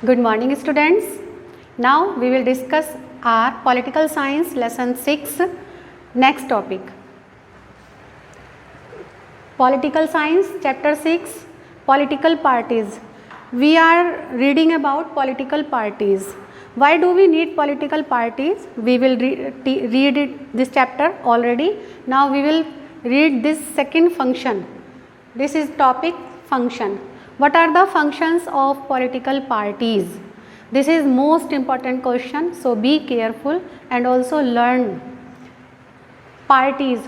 Good morning students. Now we will discuss our political science lesson 6 next topic. Political science chapter 6 political parties. We are reading about political parties. Why do we need political parties? We will read this chapter already. Now we will read this second function. This is topic function. What are the functions of political parties? This is most important question, so be careful and also learn. Parties,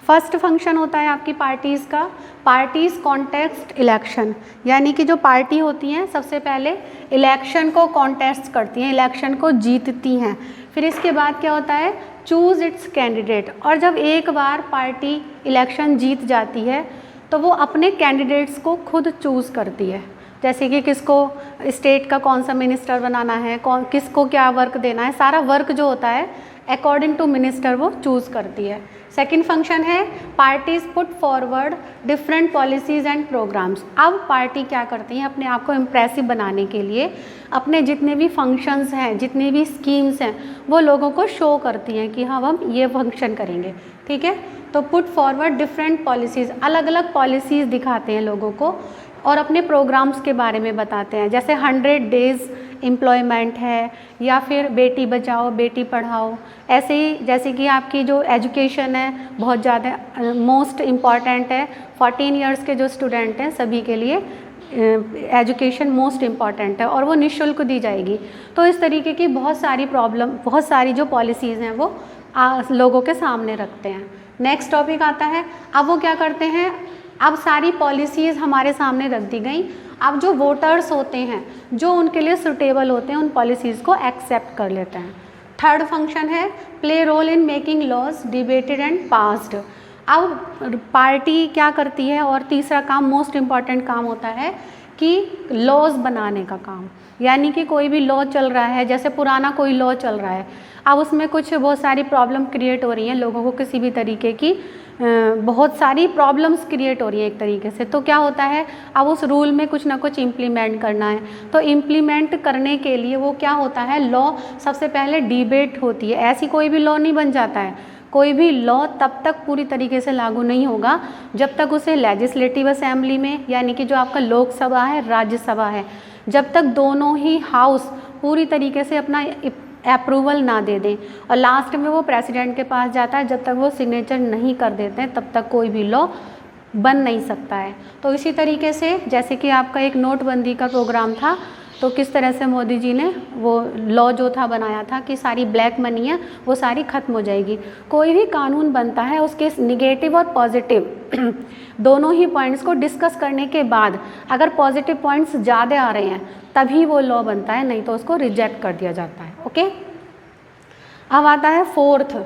first function होता है आपकी parties का, parties contest election, यानी कि जो party होती हैं सबसे पहले इलेक्शन को कॉन्टेस्ट करती हैं, इलेक्शन को जीतती हैं, फिर इसके बाद क्या होता है, चूज़ इट्स कैंडिडेट। और जब एक बार पार्टी इलेक्शन जीत जाती है तो वो अपने कैंडिडेट्स को खुद चूज़ करती है, जैसे कि किसको स्टेट का कौन सा मिनिस्टर बनाना है, किसको क्या वर्क देना है, सारा वर्क जो होता है अकॉर्डिंग टू मिनिस्टर वो चूज़ करती है। सेकंड फंक्शन है parties put forward different policies and programmes. अब पार्टी क्या करती हैं, अपने आप को इम्प्रेसिव बनाने के लिए अपने जितने भी फंक्शंस हैं, जितनी भी स्कीम्स हैं, वो लोगों को शो करती हैं कि हाँ हम ये फंक्शन करेंगे, ठीक है। तो पुट फॉरवर्ड डिफरेंट पॉलिसीज़, अलग अलग पॉलिसीज़ दिखाते हैं लोगों को और अपने प्रोग्राम्स के बारे में बताते हैं, जैसे 100 डेज़ एम्प्लॉयमेंट है या फिर बेटी बचाओ बेटी पढ़ाओ। ऐसे ही जैसे कि आपकी जो एजुकेशन है बहुत ज़्यादा मोस्ट इम्पॉर्टेंट है, 14 इयर्स के जो स्टूडेंट हैं सभी के लिए एजुकेशन मोस्ट इम्पॉर्टेंट है और वो निःशुल्क दी जाएगी। तो इस तरीके की बहुत सारी जो पॉलिसीज़ हैं वो लोगों के सामने रखते हैं। नेक्स्ट टॉपिक आता है, अब वो क्या करते हैं, अब सारी पॉलिसीज़ हमारे सामने रख दी गई, अब जो वोटर्स होते हैं जो उनके लिए सुटेबल होते हैं उन पॉलिसीज़ को एक्सेप्ट कर लेते हैं। थर्ड फंक्शन है play role in making laws debated and passed. अब पार्टी क्या करती है और तीसरा काम मोस्ट इम्पॉर्टेंट काम होता है कि लॉज बनाने का काम, यानी कि कोई भी लॉ चल रहा है, जैसे पुराना कोई लॉ चल रहा है, अब उसमें कुछ बहुत सारी प्रॉब्लम क्रिएट हो रही हैं, लोगों को किसी भी तरीके की बहुत सारी प्रॉब्लम्स क्रिएट हो रही हैं एक तरीके से। तो क्या होता है, अब उस रूल में कुछ ना कुछ इम्प्लीमेंट करना है, तो इम्प्लीमेंट करने के लिए वो क्या होता है, लॉ सबसे पहले डिबेट होती है। ऐसी कोई भी लॉ नहीं बन जाता है, कोई भी लॉ तब तक पूरी तरीके से लागू नहीं होगा जब तक उसे लेजिस्लेटिव असेंबली में, यानी कि जो आपका लोकसभा है राज्यसभा है, जब तक दोनों ही हाउस पूरी तरीके से अपना अप्रूवल ना दे दें और लास्ट में वो प्रेसिडेंट के पास जाता है, जब तक वो सिग्नेचर नहीं कर देते हैं तब तक कोई भी लॉ बन नहीं सकता है। तो इसी तरीके से जैसे कि आपका एक नोटबंदी का प्रोग्राम था, तो किस तरह से मोदी जी ने वो लॉ जो था बनाया था कि सारी ब्लैक मनी है वो सारी ख़त्म हो जाएगी। कोई भी कानून बनता है उसके निगेटिव और पॉजिटिव दोनों ही पॉइंट्स को डिस्कस करने के बाद अगर पॉजिटिव पॉइंट्स ज़्यादा आ रहे हैं तभी वो लॉ बनता है, नहीं तो उसको रिजेक्ट कर दिया जाता है। ओके, अब आता है fourth,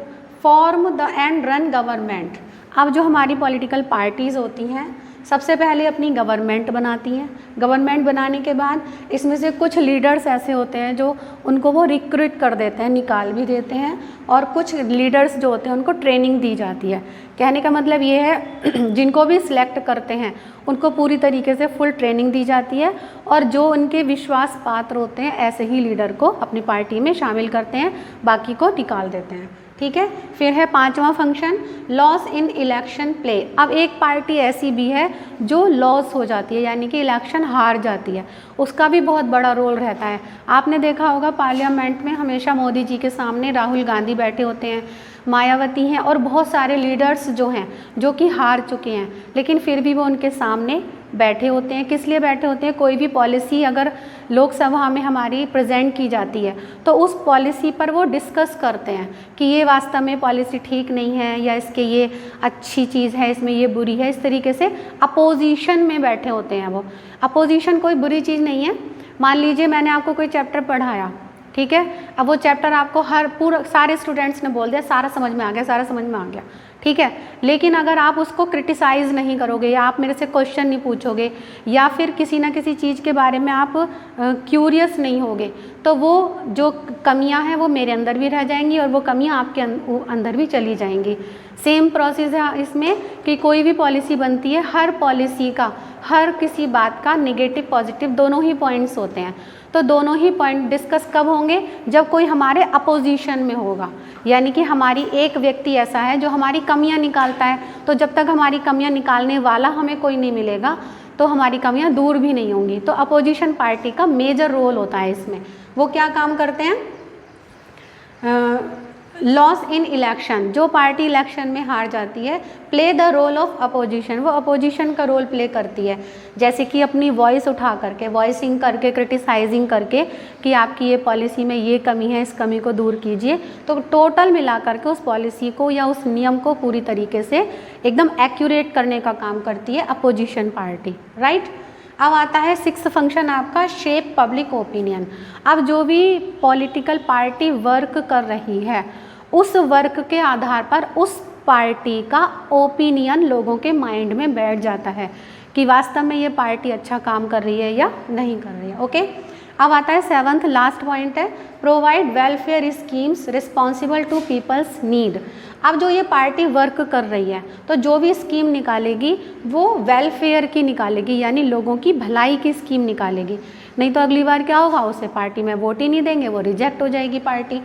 form the end run government. अब जो हमारी पॉलिटिकल पार्टीज़ होती हैं सबसे पहले अपनी गवर्नमेंट बनाती हैं, गवर्नमेंट बनाने के बाद इसमें से कुछ लीडर्स ऐसे होते हैं जो उनको वो रिक्रूट कर देते हैं, निकाल भी देते हैं, और कुछ लीडर्स जो होते हैं उनको ट्रेनिंग दी जाती है। कहने का मतलब ये है जिनको भी सिलेक्ट करते हैं उनको पूरी तरीके से फुल ट्रेनिंग दी जाती है और जो उनके विश्वास पात्र होते हैं ऐसे ही लीडर को अपनी पार्टी में शामिल करते हैं, बाकी को निकाल देते हैं, ठीक है। फिर है पांचवा function loss in election play. अब एक पार्टी ऐसी भी है जो लॉस हो जाती है, यानी कि इलेक्शन हार जाती है, उसका भी बहुत बड़ा रोल रहता है। आपने देखा होगा पार्लियामेंट में हमेशा मोदी जी के सामने राहुल गांधी बैठे होते हैं, मायावती हैं और बहुत सारे लीडर्स जो हैं जो कि हार चुके हैं, लेकिन फिर भी वो उनके सामने बैठे होते हैं। किस लिए बैठे होते हैं, कोई भी पॉलिसी अगर लोकसभा में हमारी प्रेजेंट की जाती है तो उस पॉलिसी पर वो डिस्कस करते हैं कि ये वास्तव में पॉलिसी ठीक नहीं है या इसके ये अच्छी चीज़ है, इसमें ये बुरी है। इस तरीके से अपोजिशन में बैठे होते हैं वो। अपोजिशन कोई बुरी चीज़ नहीं है। मान लीजिए मैंने आपको कोई चैप्टर पढ़ाया, ठीक है, अब वो चैप्टर आपको पूरा सारे स्टूडेंट्स ने बोल दिया सारा समझ में आ गया, सारा समझ में आ गया, ठीक है, लेकिन अगर आप उसको क्रिटिसाइज़ नहीं करोगे या आप मेरे से क्वेश्चन नहीं पूछोगे या फिर किसी ना किसी चीज़ के बारे में आप क्यूरियस नहीं होगे तो वो जो कमियां हैं वो मेरे अंदर भी रह जाएंगी और वो कमियां आपके अंदर भी चली जाएंगी। सेम प्रोसेस है इसमें कि कोई भी पॉलिसी बनती है, हर पॉलिसी का, हर किसी बात का नेगेटिव पॉजिटिव दोनों ही पॉइंट्स होते हैं। तो दोनों ही पॉइंट डिस्कस कब होंगे? जब कोई हमारे अपोजिशन में होगा, यानी कि हमारी एक व्यक्ति ऐसा है जो हमारी कमियां निकालता है, तो जब तक हमारी कमियां निकालने वाला हमें कोई नहीं मिलेगा तो हमारी कमियां दूर भी नहीं होंगी। तो अपोजिशन पार्टी का मेजर रोल होता है इसमें। वो क्या काम करते हैं? लॉस इन इलेक्शन, जो पार्टी इलेक्शन में हार जाती है, play the role of opposition, वो अपोजिशन का रोल प्ले करती है। जैसे कि अपनी वॉइस उठा करके, वॉइसिंग करके, क्रिटिसाइजिंग करके कि आपकी ये पॉलिसी में ये कमी है, इस कमी को दूर कीजिए। तो टोटल मिला करके उस पॉलिसी को या उस नियम को पूरी तरीके से एकदम एक्यूरेट करने का काम करती है अपोजिशन पार्टी, राइट। अब आता है सिक्स्थ फंक्शन आपका, शेप पब्लिक ओपिनियन। अब जो भी पॉलिटिकल पार्टी वर्क कर रही है, उस वर्क के आधार पर उस पार्टी का ओपिनियन लोगों के माइंड में बैठ जाता है कि वास्तव में ये पार्टी अच्छा काम कर रही है या नहीं कर रही है। ओके, अब आता है सेवंथ लास्ट पॉइंट है, provide welfare schemes responsible to people's need. अब जो ये पार्टी वर्क कर रही है, तो जो भी स्कीम निकालेगी वो वेलफेयर की निकालेगी, यानी लोगों की भलाई की स्कीम निकालेगी। नहीं तो अगली बार क्या होगा, उसे पार्टी में वोट ही नहीं देंगे, वो रिजेक्ट हो जाएगी पार्टी।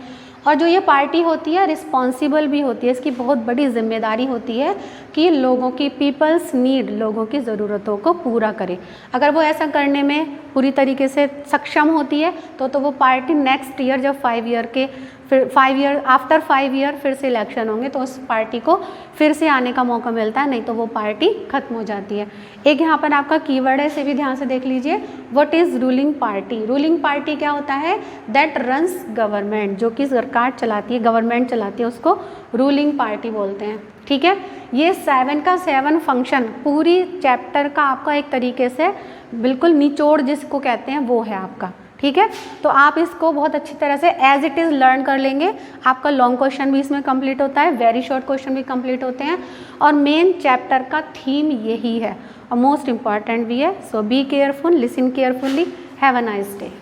और जो ये पार्टी होती है रिस्पॉन्सिबल भी होती है, इसकी बहुत बड़ी जिम्मेदारी होती है कि लोगों की पीपल्स नीड, लोगों की ज़रूरतों को पूरा करे। अगर वो ऐसा करने में पूरी तरीके से सक्षम होती है तो वो पार्टी नेक्स्ट ईयर जब 5 ईयर के फिर 5 ईयर आफ्टर 5 ईयर फिर से इलेक्शन होंगे तो उस पार्टी को फिर से आने का मौका मिलता है, नहीं तो वो पार्टी खत्म हो जाती है। एक यहाँ पर आपका कीवर्ड है, इसे भी ध्यान से देख लीजिए, what is ruling party. Ruling party क्या होता है? दैट रन्स गवर्नमेंट, जो कि सरकार चलाती है, गवर्नमेंट चलाती है, उसको रूलिंग पार्टी बोलते हैं। ठीक है, ये 7 का 7 फंक्शन पूरी चैप्टर का आपका एक तरीके से बिल्कुल निचोड़ जिसको कहते हैं वो है आपका। ठीक है, तो आप इसको बहुत अच्छी तरह से एज इट इज़ लर्न कर लेंगे। आपका लॉन्ग क्वेश्चन भी इसमें कंप्लीट होता है, वेरी शॉर्ट क्वेश्चन भी कंप्लीट होते हैं, और मेन चैप्टर का थीम यही है और मोस्ट इम्पॉर्टेंट भी है। So be careful, listen carefully, have a nice day.